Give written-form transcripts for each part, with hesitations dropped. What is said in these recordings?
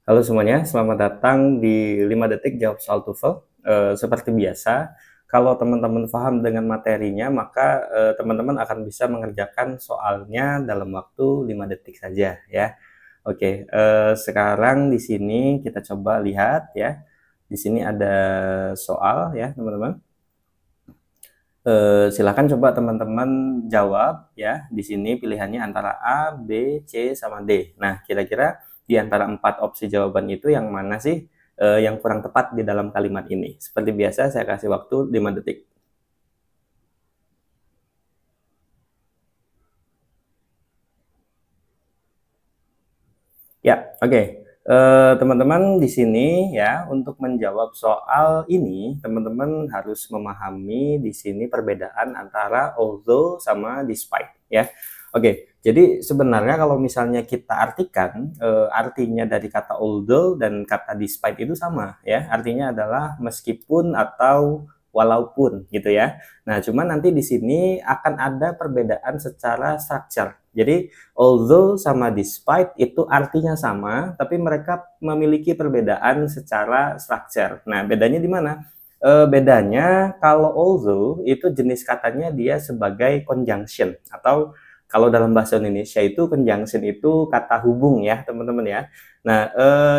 Halo semuanya, selamat datang di 5 detik jawab soal TOEFL. Seperti biasa, kalau teman-teman paham dengan materinya, maka teman-teman akan bisa mengerjakan soalnya dalam waktu 5 detik saja ya. Oke, sekarang di sini kita coba lihat ya. Di sini ada soal ya, teman-teman. Silakan coba teman-teman jawab ya. Di sini pilihannya antara A, B, C, sama D. Nah, kira-kira di antara 4 opsi jawaban itu yang mana sih yang kurang tepat di dalam kalimat ini? Seperti biasa, saya kasih waktu 5 detik. Ya, oke. Teman-teman di sini ya, untuk menjawab soal ini, teman-teman harus memahami di sini perbedaan antara although sama despite ya. Oke, jadi sebenarnya kalau misalnya kita artikan artinya dari kata although dan kata despite itu sama ya. Artinya adalah meskipun atau walaupun gitu ya. Nah, cuman nanti di sini akan ada perbedaan secara structure. Jadi although sama despite itu artinya sama, tapi mereka memiliki perbedaan secara structure. Nah, bedanya di mana? Bedanya kalau although itu jenis katanya dia sebagai conjunction, atau kalau dalam bahasa Indonesia itu conjunction itu kata hubung ya, teman-teman ya. Nah,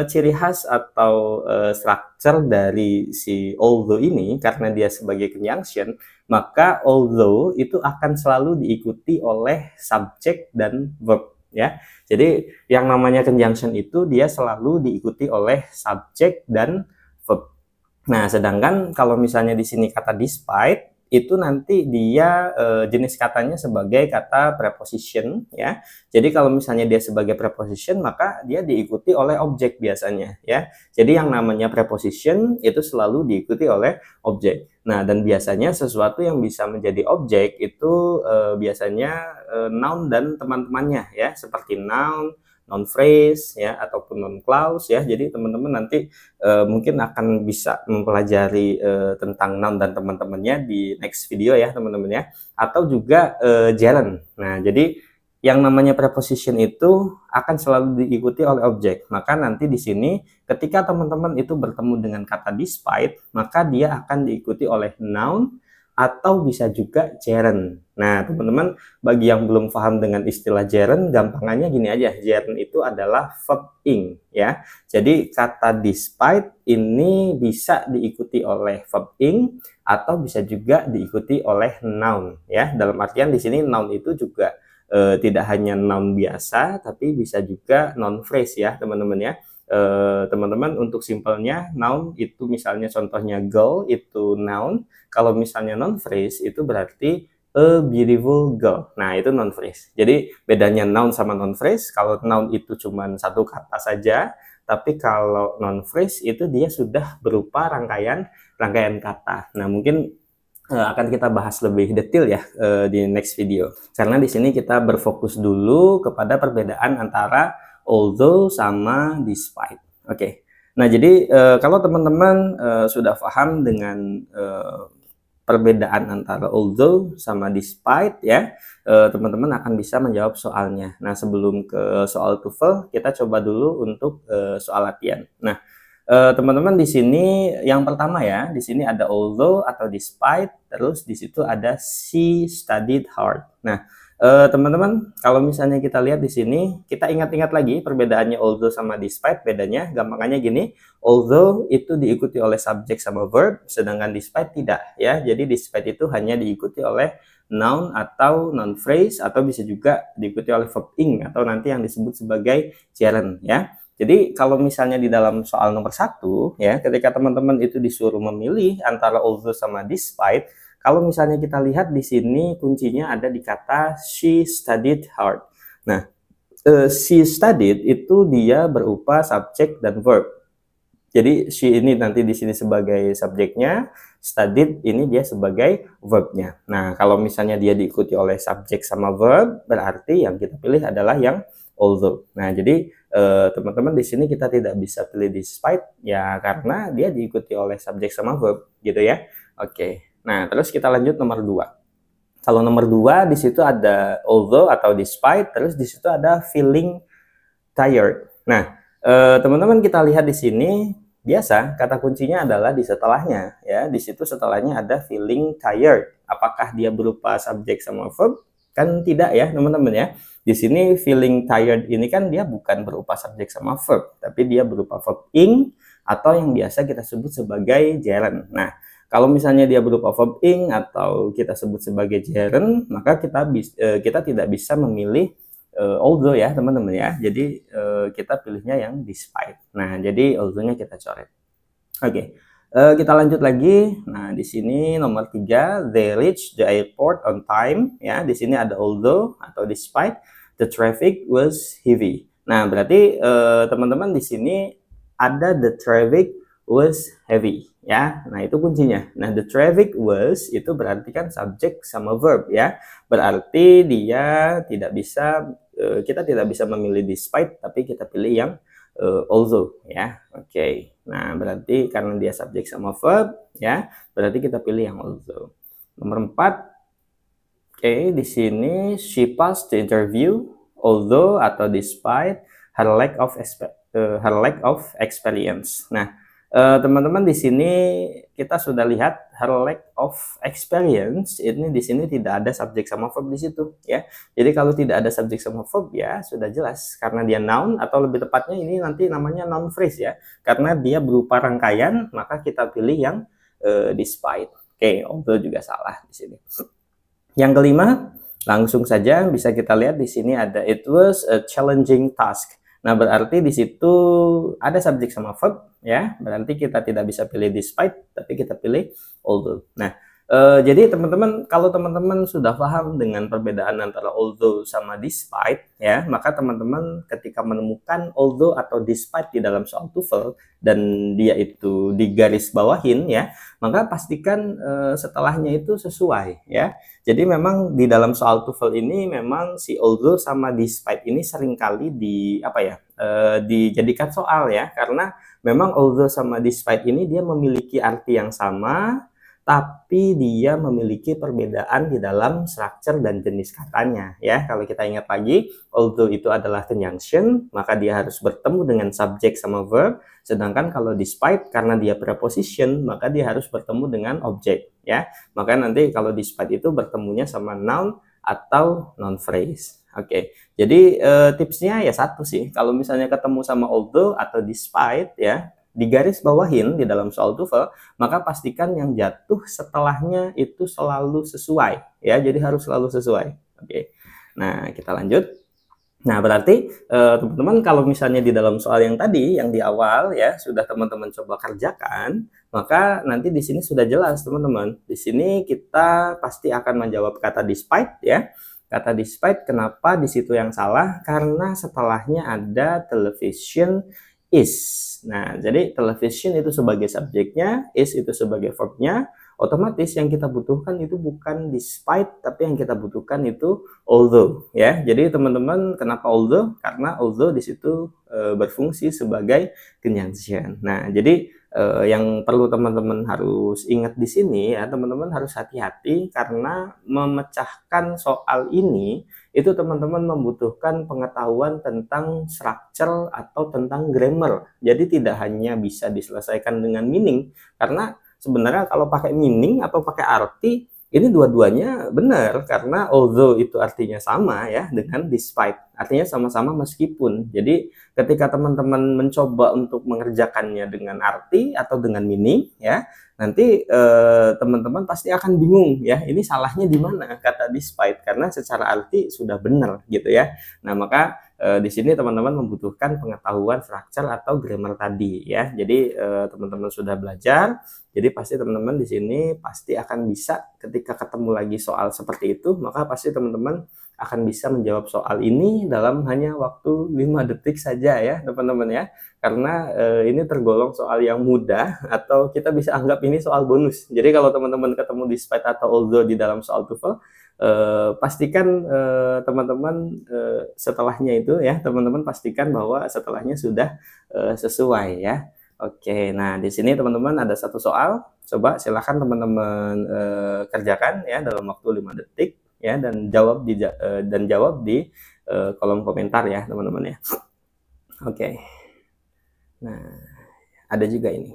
ciri khas atau structure dari si although ini karena dia sebagai conjunction, maka although itu akan selalu diikuti oleh subjek dan verb ya. Jadi yang namanya conjunction itu dia selalu diikuti oleh subjek dan verb. Nah, sedangkan kalau misalnya di sini kata despite itu nanti dia jenis katanya sebagai kata preposition ya. Jadi kalau misalnya dia sebagai preposition maka dia diikuti oleh objek biasanya ya. Jadi yang namanya preposition itu selalu diikuti oleh objek. Nah, dan biasanya sesuatu yang bisa menjadi objek itu biasanya noun dan teman-temannya ya, seperti noun, noun phrase ya, ataupun noun clause ya. Jadi teman-teman nanti mungkin akan bisa mempelajari tentang noun dan teman-temannya di next video ya, teman-teman ya. Atau juga gerund. Nah, jadi yang namanya preposition itu akan selalu diikuti oleh objek. Maka nanti di sini ketika teman-teman itu bertemu dengan kata despite, maka dia akan diikuti oleh noun atau bisa juga gerund. Nah, teman-teman, bagi yang belum paham dengan istilah gerund, gampangannya gini aja. Gerund itu adalah verb ing ya. Jadi kata despite ini bisa diikuti oleh verb ing atau bisa juga diikuti oleh noun ya. Dalam artian di sini noun itu juga tidak hanya noun biasa tapi bisa juga noun phrase ya, teman-teman ya. Teman-teman untuk simpelnya noun itu misalnya contohnya girl itu noun, kalau misalnya noun phrase itu berarti a beautiful girl. Nah, itu noun phrase. Jadi bedanya noun sama noun phrase, kalau noun itu cuma satu kata saja, tapi kalau noun phrase itu dia sudah berupa rangkaian kata. Nah, mungkin akan kita bahas lebih detail ya di next video. Karena di sini kita berfokus dulu kepada perbedaan antara although sama despite. Oke. Nah, jadi kalau teman-teman sudah paham dengan perbedaan antara although sama despite ya, teman-teman akan bisa menjawab soalnya. Nah, sebelum ke soal TOEFL, kita coba dulu untuk soal latihan. Nah, teman-teman di sini yang pertama ya, di sini ada although atau despite, terus di situ ada she studied hard. Nah, teman-teman kalau misalnya kita lihat di sini, kita ingat-ingat lagi perbedaannya although sama despite, bedanya gampangannya gini, although itu diikuti oleh subjek sama verb, sedangkan despite tidak ya. Jadi despite itu hanya diikuti oleh noun atau noun phrase, atau bisa juga diikuti oleh verb ing atau nanti yang disebut sebagai gerund ya. Jadi kalau misalnya di dalam soal nomor 1 ya, ketika teman-teman itu disuruh memilih antara although sama despite, kalau misalnya kita lihat di sini kuncinya ada di kata she studied hard. Nah, she studied itu dia berupa subjek dan verb. Jadi she ini nanti di sini sebagai subjeknya, studied ini dia sebagai verbnya. Nah, kalau misalnya dia diikuti oleh subjek sama verb, berarti yang kita pilih adalah yang although. Nah, jadi teman-teman di sini kita tidak bisa pilih despite ya karena dia diikuti oleh subjek sama verb gitu ya. Oke. Nah, terus kita lanjut nomor 2. Kalau nomor 2 di situ ada although atau despite, terus di situ ada feeling tired. Nah, Teman-teman kita lihat di sini, biasa kata kuncinya adalah di setelahnya ya. Di situ setelahnya ada feeling tired. Apakah dia berupa subjek sama verb? Kan tidak ya, teman-teman ya. Di sini feeling tired ini kan dia bukan berupa subjek sama verb, tapi dia berupa verb ing atau yang biasa kita sebut sebagai gerund. Nah, kalau misalnya dia berupa verb ing atau kita sebut sebagai gerund, maka kita tidak bisa memilih although ya teman-teman ya. Jadi kita pilihnya yang despite. Nah, jadi although-nya kita coret. Oke. Kita lanjut lagi. Nah, di sini nomor 3, they reach the airport on time ya. Di sini ada although atau despite the traffic was heavy. Nah, berarti teman-teman di sini ada the traffic was heavy ya. Nah, itu kuncinya. Nah, the traffic was itu berarti kan subjek sama verb ya. Berarti dia tidak bisa kita tidak bisa memilih despite, tapi kita pilih yang although ya. Oke. Nah, berarti karena dia subjek sama verb ya, berarti kita pilih yang although. Nomor 4. Oke, di sini she passed the interview although atau despite her lack of experience. Nah, teman-teman di sini kita sudah lihat her lack of experience ini di sini tidak ada subjek sama verb di situ ya. Jadi kalau tidak ada subjek sama verb ya sudah jelas karena dia noun atau lebih tepatnya ini nanti namanya noun phrase ya. Karena dia berupa rangkaian maka kita pilih yang despite. Oke, although juga salah di sini. Yang kelima, langsung saja bisa kita lihat di sini ada it was a challenging task. Nah, berarti di situ ada subjek sama verb ya. Berarti kita tidak bisa pilih despite, tapi kita pilih although. Nah, jadi teman-teman kalau teman-teman sudah paham dengan perbedaan antara although sama despite ya, maka teman-teman ketika menemukan although atau despite di dalam soal TOEFL dan dia itu digaris bawahin ya, maka pastikan setelahnya itu sesuai ya. Jadi memang di dalam soal TOEFL ini memang si although sama despite ini seringkali dijadikan soal ya, karena memang although sama despite ini dia memiliki arti yang sama, tapi dia memiliki perbedaan di dalam structure dan jenis katanya ya. Kalau kita ingat lagi, although itu adalah conjunction, maka dia harus bertemu dengan subjek sama verb, sedangkan kalau despite karena dia preposition, maka dia harus bertemu dengan objek ya. Maka nanti kalau despite itu bertemunya sama noun atau noun phrase. Oke. Jadi tipsnya ya satu sih, kalau misalnya ketemu sama although atau despite ya, di garis bawahin di dalam soal TOEFL, maka pastikan yang jatuh setelahnya itu selalu sesuai ya. Jadi harus selalu sesuai. Oke. Nah, kita lanjut. Nah, berarti teman-teman kalau misalnya di dalam soal yang tadi yang di awal ya sudah teman-teman coba kerjakan, maka nanti di sini sudah jelas teman-teman. Di sini kita pasti akan menjawab kata despite ya. Kata despite kenapa di situ yang salah? Karena setelahnya ada television is. Nah, jadi television itu sebagai subjeknya, is itu sebagai verbnya, otomatis yang kita butuhkan itu bukan despite, tapi yang kita butuhkan itu although ya. Jadi teman-teman kenapa although? Karena although di situ berfungsi sebagai conjunction. Nah, jadi yang perlu teman-teman harus ingat di sini ya, teman-teman harus hati-hati karena memecahkan soal ini itu teman-teman membutuhkan pengetahuan tentang structure atau tentang grammar. Jadi tidak hanya bisa diselesaikan dengan meaning, karena sebenarnya kalau pakai meaning atau pakai arti ini dua-duanya benar, karena although itu artinya sama ya dengan despite, artinya sama-sama meskipun. Jadi ketika teman-teman mencoba untuk mengerjakannya dengan arti atau dengan meaning ya, nanti teman-teman pasti akan bingung ya, ini salahnya di mana kata despite, karena secara arti sudah benar gitu ya. Nah, maka di sini teman-teman membutuhkan pengetahuan structure atau grammar tadi ya. Jadi teman-teman sudah belajar, jadi pasti teman-teman di sini pasti akan bisa ketika ketemu lagi soal seperti itu, maka pasti teman-teman akan bisa menjawab soal ini dalam hanya waktu 5 detik saja ya teman-teman ya. Karena ini tergolong soal yang mudah atau kita bisa anggap ini soal bonus. Jadi kalau teman-teman ketemu despite atau although di dalam soal TOEFL, pastikan teman-teman setelahnya itu ya, teman-teman pastikan bahwa setelahnya sudah sesuai ya. Oke, nah di sini teman-teman ada satu soal, coba silakan teman-teman kerjakan ya dalam waktu 5 detik ya, dan jawab di kolom komentar ya teman-teman ya. Oke. Nah, ada juga ini.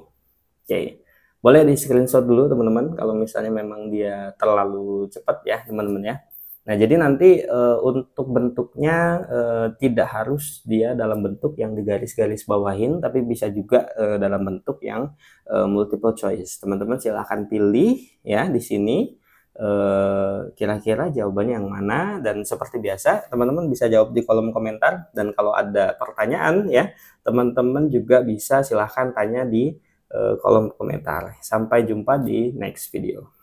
Oke. Boleh di screenshot dulu teman-teman kalau misalnya memang dia terlalu cepat ya teman-teman ya. Nah, jadi nanti untuk bentuknya tidak harus dia dalam bentuk yang digaris-garis bawahin, tapi bisa juga dalam bentuk yang multiple choice. Teman-teman silahkan pilih ya di sini kira-kira jawabannya yang mana, dan seperti biasa teman-teman bisa jawab di kolom komentar, dan kalau ada pertanyaan ya teman-teman juga bisa silahkan tanya di kolom komentar. Sampai jumpa di next video.